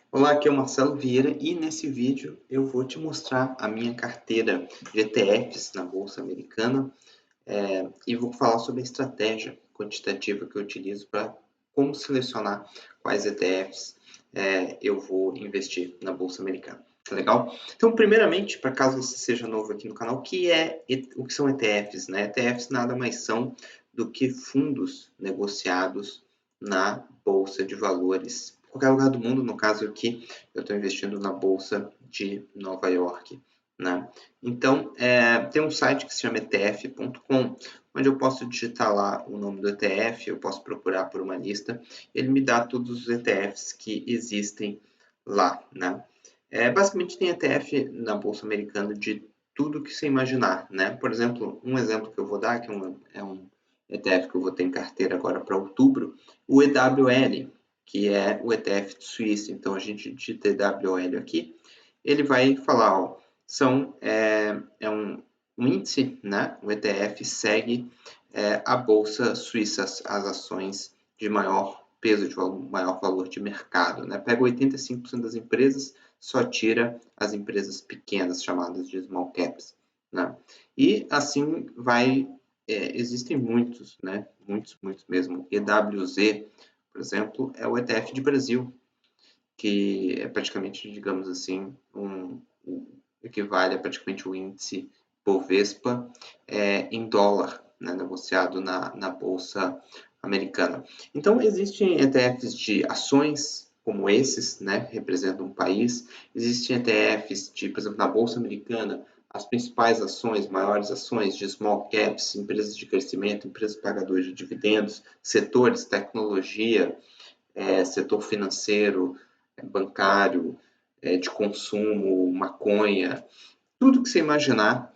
Olá, aqui é o Marcelo Vieira e nesse vídeo eu vou te mostrar a minha carteira de ETFs na Bolsa Americana e vou falar sobre a estratégia quantitativa que eu utilizo para como selecionar quais ETFs eu vou investir na Bolsa Americana. Tá legal? Então, primeiramente, para caso você seja novo aqui no canal, o que são ETFs, né? ETFs nada mais são do que fundos negociados na Bolsa de Valores. Qualquer lugar do mundo, no caso aqui, eu estou investindo na Bolsa de Nova York, né? Então, tem um site que se chama etf.com, onde eu posso digitar lá o nome do ETF, eu posso procurar por uma lista, ele me dá todos os ETFs que existem lá, né? Basicamente tem ETF na Bolsa Americana de tudo que você imaginar, né? Por exemplo, um exemplo que eu vou dar, que é um ETF que eu vou ter em carteira agora para outubro, o EWL, que é o ETF suíço. Então, a gente digita EWL aqui, ele vai falar, ó, um índice, né? O ETF segue a Bolsa Suíça, as ações de maior peso, de maior valor de mercado, né? Pega 85% das empresas, só tira as empresas pequenas, chamadas de small caps, né? E assim vai, existem muitos, né? Muitos mesmo. EWZ, por exemplo, é o ETF de Brasil, que é praticamente, digamos assim, equivale a praticamente o índice Bovespa em dólar, né, negociado na Bolsa Americana. Então, existem ETFs de ações, como esses, né, representam um país. Existem ETFs de, por exemplo, na Bolsa Americana, as principais ações, maiores ações de small caps, empresas de crescimento, empresas pagadoras de dividendos, setores, tecnologia, setor financeiro, bancário, de consumo, maconha, tudo que você imaginar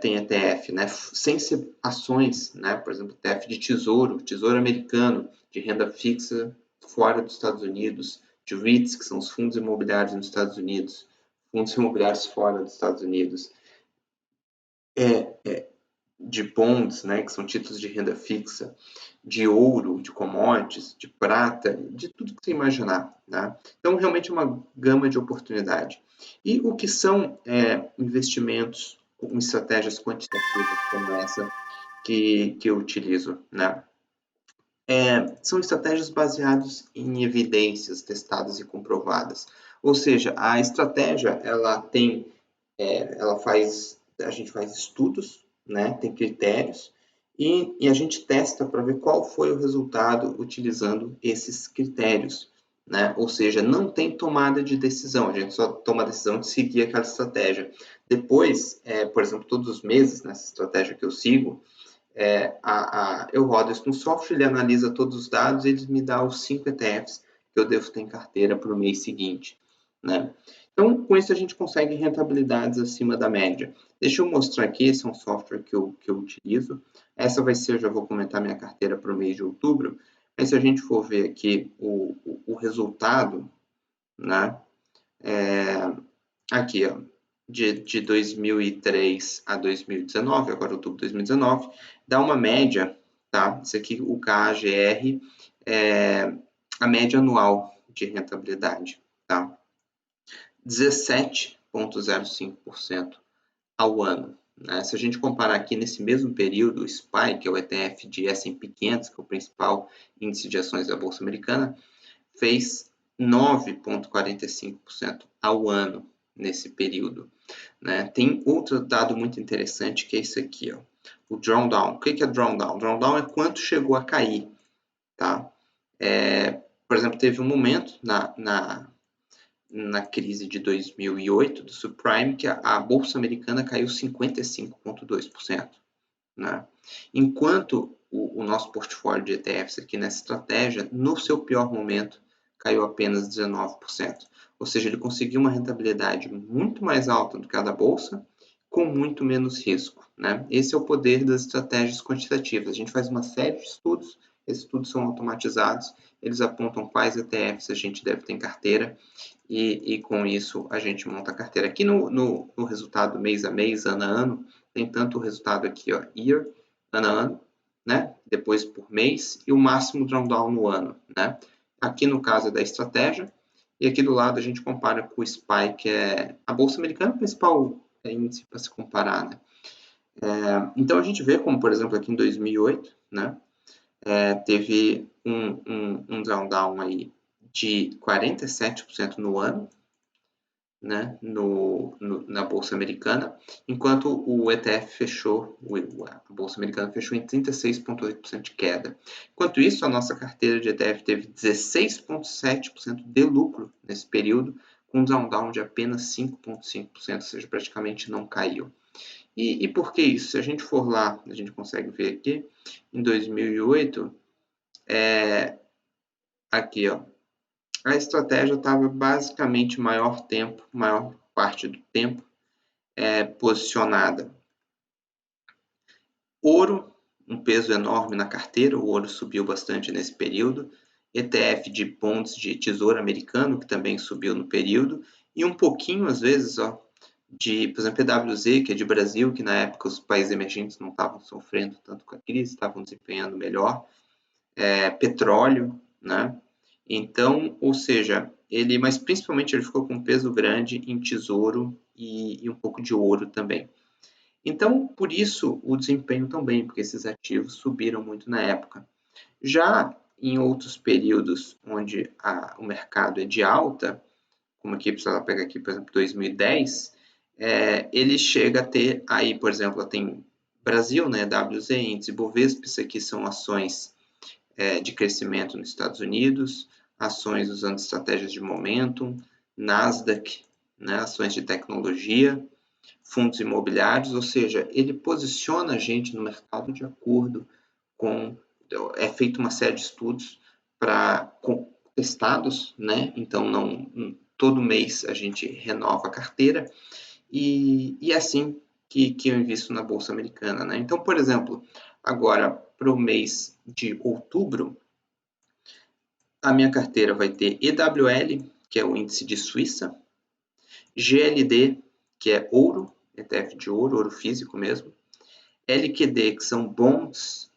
tem ETF, né? Sem ser ações, né? Por exemplo, ETF de tesouro americano, de renda fixa fora dos Estados Unidos, de REITs, que são os fundos imobiliários nos Estados Unidos, fundos imobiliários fora dos Estados Unidos, de bonds, né, que são títulos de renda fixa, de ouro, de commodities, de prata, de tudo que você imaginar, né? Então, realmente é uma gama de oportunidade. E o que são investimentos com estratégias quantitativas como essa que eu utilizo, né? São estratégias baseadas em evidências testadas e comprovadas. Ou seja, a estratégia, a gente faz estudos, né? Tem critérios, e a gente testa para ver qual foi o resultado utilizando esses critérios, né? Ou seja, não tem tomada de decisão, a gente só toma a decisão de seguir aquela estratégia. Depois, por exemplo, todos os meses, nessa estratégia que eu sigo, eu rodo isso no software, ele analisa todos os dados e ele me dá os 5 ETFs que eu devo ter em carteira para o mês seguinte, né? Então, com isso a gente consegue rentabilidades acima da média. Deixa eu mostrar aqui, esse é um software que eu utilizo. Essa vai ser, eu já vou comentar minha carteira para o mês de outubro, mas se a gente for ver aqui o resultado, né? Aqui, ó, de 2003 a 2019, agora outubro de 2019, dá uma média, tá? Isso aqui, o KGR, é a média anual de rentabilidade, tá? 17,05% ao ano, né? Se a gente comparar aqui nesse mesmo período, o SPY, que é o ETF de S&P 500, que é o principal índice de ações da Bolsa Americana, fez 9,45% ao ano nesse período, né? Tem outro dado muito interessante que é esse aqui, ó, o drawdown. O que é drawdown? Drawdown é quanto chegou a cair, tá? Por exemplo, teve um momento na crise de 2008 do subprime que a bolsa americana caiu 55,2%, né? Enquanto o nosso portfólio de ETFs aqui nessa estratégia, no seu pior momento, caiu apenas 19%. Ou seja, ele conseguiu uma rentabilidade muito mais alta do que a da bolsa, com muito menos risco, né? Esse é o poder das estratégias quantitativas. A gente faz uma série de estudos, esses estudos são automatizados, eles apontam quais ETFs a gente deve ter em carteira e com isso a gente monta a carteira. Aqui no resultado mês a mês, ano a ano, tem tanto o resultado aqui, ó, year, ano a ano, né? Depois por mês e o máximo drawdown no ano, né? Aqui no caso da estratégia, E aqui do lado a gente compara com o SPY, que é a Bolsa Americana, o principal índice para se comparar, né? Então a gente vê como, por exemplo, aqui em 2008, né, teve um drawdown aí de 47% no ano, né, na Bolsa Americana, enquanto o ETF fechou, a Bolsa Americana fechou em 36,8% de queda. Enquanto isso, a nossa carteira de ETF teve 16,7% de lucro nesse período, com um drawdown de apenas 5,5%, ou seja, praticamente não caiu. E por que isso? Se a gente for lá, a gente consegue ver aqui, em 2008, aqui, ó, a estratégia estava basicamente maior parte do tempo, posicionada. Ouro, um peso enorme na carteira, o ouro subiu bastante nesse período. ETF de bonds de tesouro americano, que também subiu no período. E um pouquinho, às vezes, ó, de, por exemplo, PWZ, que é de Brasil, que na época os países emergentes não estavam sofrendo tanto com a crise, estavam desempenhando melhor. Petróleo, né? Então, ou seja, mas principalmente ele ficou com um peso grande em tesouro e um pouco de ouro também. Então, por isso o desempenho também, porque esses ativos subiram muito na época. Já em outros períodos onde o mercado é de alta, como aqui, precisa pegar aqui, por exemplo, 2010, ele chega a ter aí, por exemplo, tem Brasil, né, WZ, índice Bovespa, isso aqui são ações de crescimento nos Estados Unidos, ações usando estratégias de momentum, Nasdaq, né, ações de tecnologia, fundos imobiliários, ou seja, ele posiciona a gente no mercado de acordo com... É feita uma série de estudos testados, né? Então, todo mês a gente renova a carteira e é assim que eu invisto na Bolsa Americana, né? Então, por exemplo, agora para o mês de outubro, a minha carteira vai ter EWL, que é o índice de Suíça, GLD, que é ouro, ETF de ouro, ouro físico mesmo, LQD, que são bonds,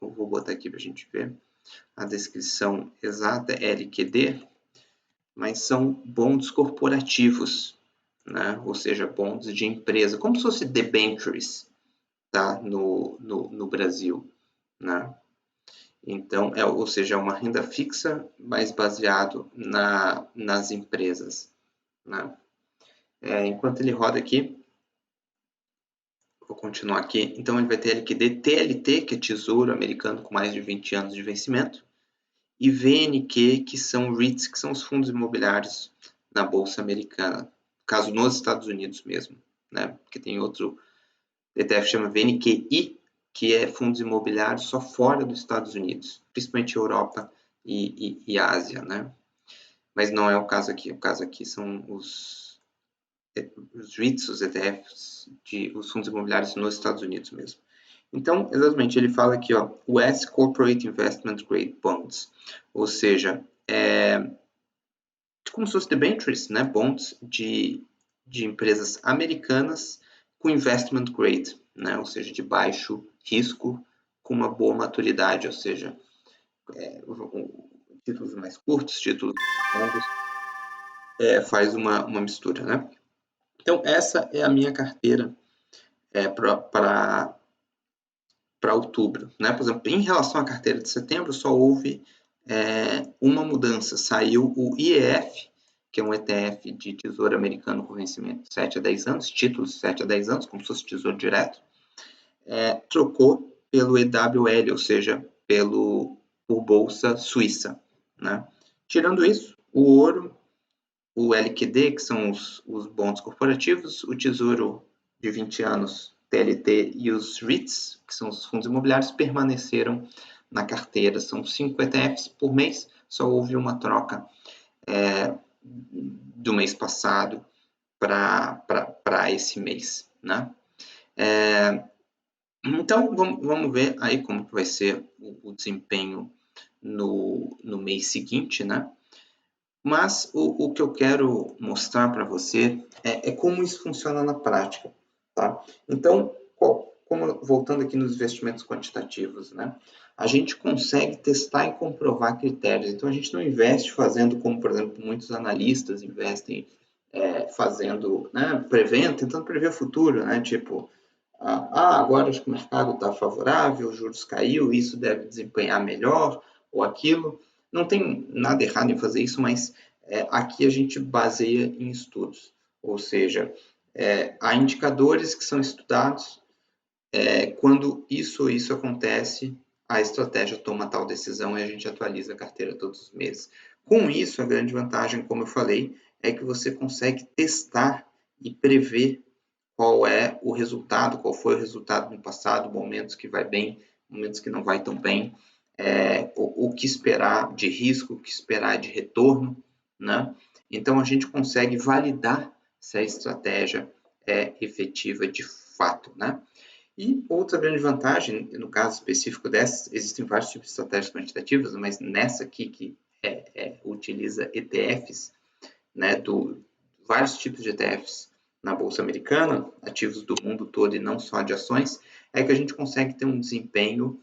eu vou botar aqui para a gente ver a descrição exata, LQD, mas são bonds corporativos, né? Ou seja, bonds de empresa, como se fosse debentures, tá? no Brasil, né? Então, ou seja, é uma renda fixa, mas baseado nas empresas, né? Enquanto ele roda aqui, vou continuar aqui. Então, ele vai ter LQD, TLT, que é Tesouro Americano com mais de 20 anos de vencimento, e VNQ, que são REITs, que são os fundos imobiliários na Bolsa Americana, no caso nos Estados Unidos mesmo, né? Porque tem outro ETF que chama VNQI, que é fundos imobiliários só fora dos Estados Unidos, principalmente Europa e Ásia, né? Mas não é o caso aqui. O caso aqui são os REITs, os ETFs, os fundos imobiliários nos Estados Unidos mesmo. Então, exatamente, ele fala aqui, ó, US Corporate Investment Grade Bonds, ou seja, como se fosse debentures, né, bonds de empresas americanas com investment grade, né, ou seja, de baixo risco, com uma boa maturidade, ou seja, títulos mais curtos, títulos mais longos, faz uma mistura, né? Então, essa é a minha carteira para outubro, né? Por exemplo, em relação à carteira de setembro, só houve uma mudança. Saiu o IEF, que é um ETF de tesouro americano com vencimento de 7 a 10 anos, títulos de 7 a 10 anos, como se fosse tesouro direto, trocou pelo EWL, ou seja, por bolsa suíça, né? Tirando isso, o ouro, o LQD, que são os bonds corporativos, o tesouro de 20 anos, TLT, e os REITs, que são os fundos imobiliários, permaneceram na carteira. São 5 ETFs por mês, só houve uma troca do mês passado para esse mês, né? Então, vamos ver aí como que vai ser o desempenho no mês seguinte, né? Mas o que eu quero mostrar para você é como isso funciona na prática, tá? Então, voltando aqui nos investimentos quantitativos, né? a gente consegue testar e comprovar critérios. Então, a gente não investe fazendo como, por exemplo, muitos analistas investem fazendo, né, prevendo, tentando prever o futuro, né, tipo, agora acho que o mercado está favorável, os juros caiu, isso deve desempenhar melhor, ou aquilo. Não tem nada errado em fazer isso, mas aqui a gente baseia em estudos, ou seja, há indicadores que são estudados, quando isso ou isso acontece, a estratégia toma tal decisão e a gente atualiza a carteira todos os meses. Com isso, a grande vantagem, como eu falei, é que você consegue testar e prever qual é o resultado, qual foi o resultado no passado, momentos que vai bem, momentos que não vai tão bem, o que esperar de risco, o que esperar de retorno, né? Então, a gente consegue validar se a estratégia é efetiva de fato, né? E outra grande vantagem, no caso específico dessas, existem vários tipos de estratégias quantitativas, mas nessa aqui que utiliza ETFs, né, vários tipos de ETFs na Bolsa Americana, ativos do mundo todo e não só de ações, é que a gente consegue ter um desempenho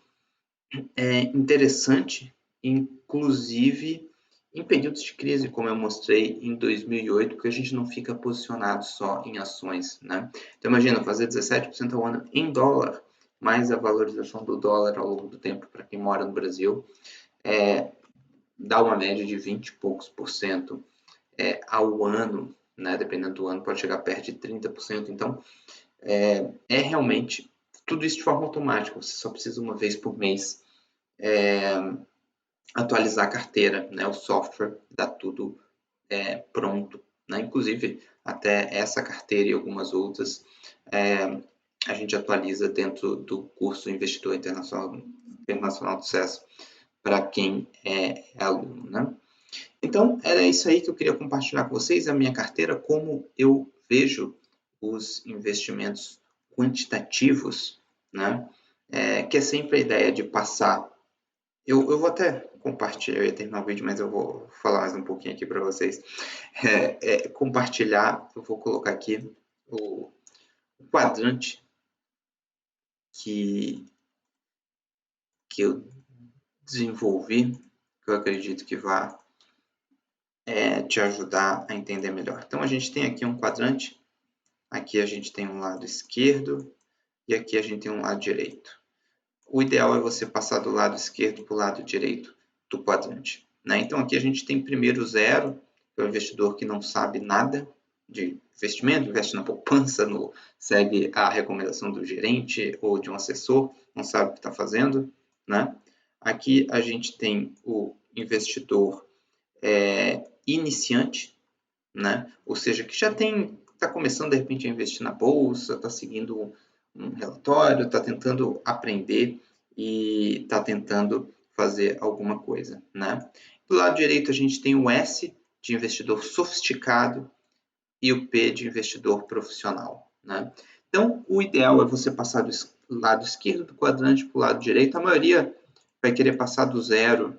interessante, inclusive em períodos de crise, como eu mostrei em 2008, porque a gente não fica posicionado só em ações, né? Então, imagina, fazer 17% ao ano em dólar, mais a valorização do dólar ao longo do tempo, para quem mora no Brasil, dá uma média de 20 e poucos por cento ao ano, né? Dependendo do ano, pode chegar perto de 30%. Então, realmente tudo isso de forma automática, você só precisa uma vez por mês atualizar a carteira, né? O software dá tudo pronto, né? Inclusive até essa carteira e algumas outras a gente atualiza dentro do curso Investidor Internacional de Sucesso para quem é aluno, né? Então, era isso aí que eu queria compartilhar com vocês, a minha carteira, como eu vejo os investimentos quantitativos, né? Que é sempre a ideia de passar. Eu vou até compartilhar, eu ia terminar o vídeo, mas eu vou falar mais um pouquinho aqui para vocês. Compartilhar, eu vou colocar aqui o quadrante que eu desenvolvi, que eu acredito que vai te ajudar a entender melhor. Então, a gente tem aqui um quadrante, aqui a gente tem um lado esquerdo e aqui a gente tem um lado direito. O ideal é você passar do lado esquerdo para o lado direito do quadrante, né? Então, aqui a gente tem primeiro zero, que é o investidor que não sabe nada de investimento, investe na poupança, segue a recomendação do gerente ou de um assessor, não sabe o que está fazendo, né? Aqui a gente tem o investidor iniciante, né? Ou seja, que já está começando de repente a investir na bolsa, está seguindo um relatório, está tentando aprender e está tentando fazer alguma coisa, né? Do lado direito a gente tem o S de investidor sofisticado e o P de investidor profissional, né? Então, o ideal é você passar do lado esquerdo do quadrante para o lado direito. A maioria vai querer passar do zero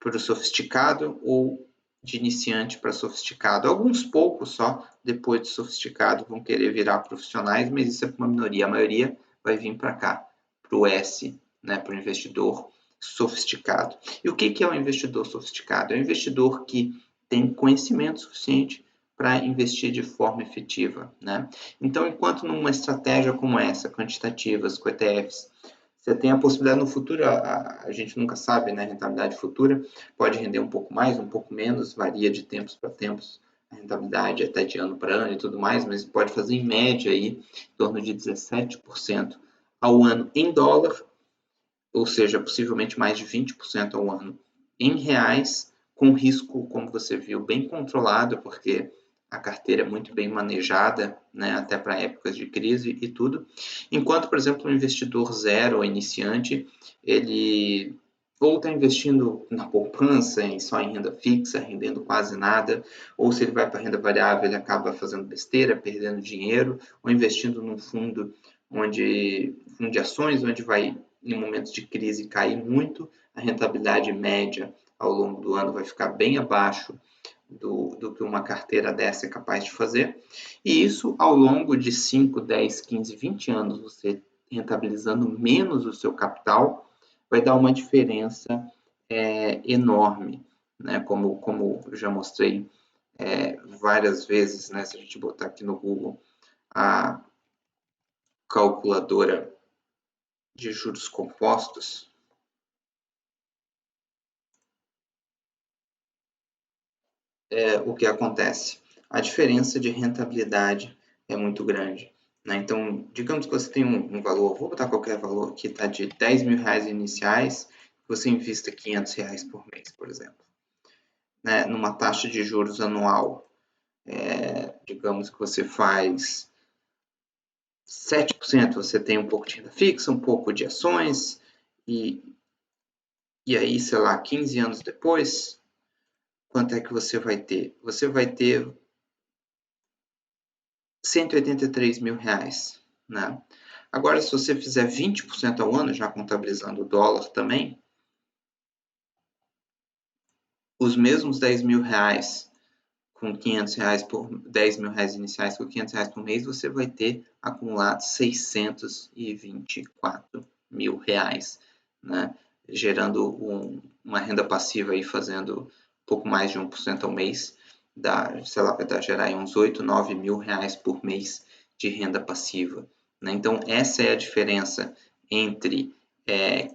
para o sofisticado ou de iniciante para sofisticado. Alguns poucos só, depois de sofisticado, vão querer virar profissionais, mas isso é uma minoria. A maioria vai vir para cá, para o S, né, para o investidor sofisticado. E o que é um investidor sofisticado? É um investidor que tem conhecimento suficiente para investir de forma efetiva, né? Então, enquanto numa estratégia como essa, quantitativas, com ETFs, você tem a possibilidade no futuro, a gente nunca sabe, né? A rentabilidade futura pode render um pouco mais, um pouco menos, varia de tempos para tempos, a rentabilidade até de ano para ano e tudo mais, mas pode fazer em média aí, em torno de 17% ao ano em dólar, ou seja, possivelmente mais de 20% ao ano em reais, com risco, como você viu, bem controlado, porque a carteira é muito bem manejada, né, até para épocas de crise e tudo. Enquanto, por exemplo, um investidor zero ou iniciante, ele ou está investindo na poupança, só em renda fixa, rendendo quase nada, ou se ele vai para renda variável, ele acaba fazendo besteira, perdendo dinheiro, ou investindo num fundo de ações, onde vai, em momentos de crise, cair muito, a rentabilidade média ao longo do ano vai ficar bem abaixo do que uma carteira dessa é capaz de fazer. E isso, ao longo de 5, 10, 15, 20 anos, você rentabilizando menos o seu capital, vai dar uma diferença enorme, né? Como eu já mostrei várias vezes, né? Se a gente botar aqui no Google a calculadora de juros compostos, o que acontece? A diferença de rentabilidade é muito grande, né? Então, digamos que você tem um valor, vou botar qualquer valor que está de 10 mil reais iniciais, você invista 500 reais por mês, por exemplo, né? Numa taxa de juros anual, digamos que você faz 7%, você tem um pouco de renda fixa, um pouco de ações, e aí, sei lá, 15 anos depois, quanto é que você vai ter? Você vai ter 183 mil reais, né? Agora, se você fizer 20% ao ano, já contabilizando o dólar também, os mesmos 10 mil reais com 500 reais por 10 mil reais iniciais com 500 reais por mês, você vai ter acumulado 624 mil reais, né? Gerando uma renda passiva aí fazendo um pouco mais de 1% ao mês, sei lá, vai gerar uns 8, 9 mil reais por mês de renda passiva, né? Então, essa é a diferença entre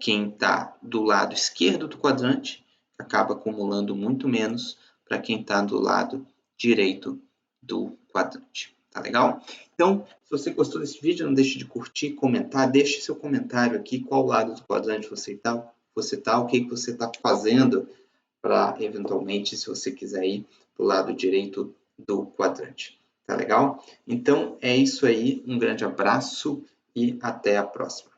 quem está do lado esquerdo do quadrante, que acaba acumulando muito menos, para quem está do lado direito do quadrante. Tá legal? Então, se você gostou desse vídeo, não deixe de curtir, comentar, deixe seu comentário aqui, qual lado do quadrante você está, o que você está fazendo para, eventualmente, se você quiser ir para o lado direito do quadrante. Tá legal? Então, é isso aí. Um grande abraço e até a próxima.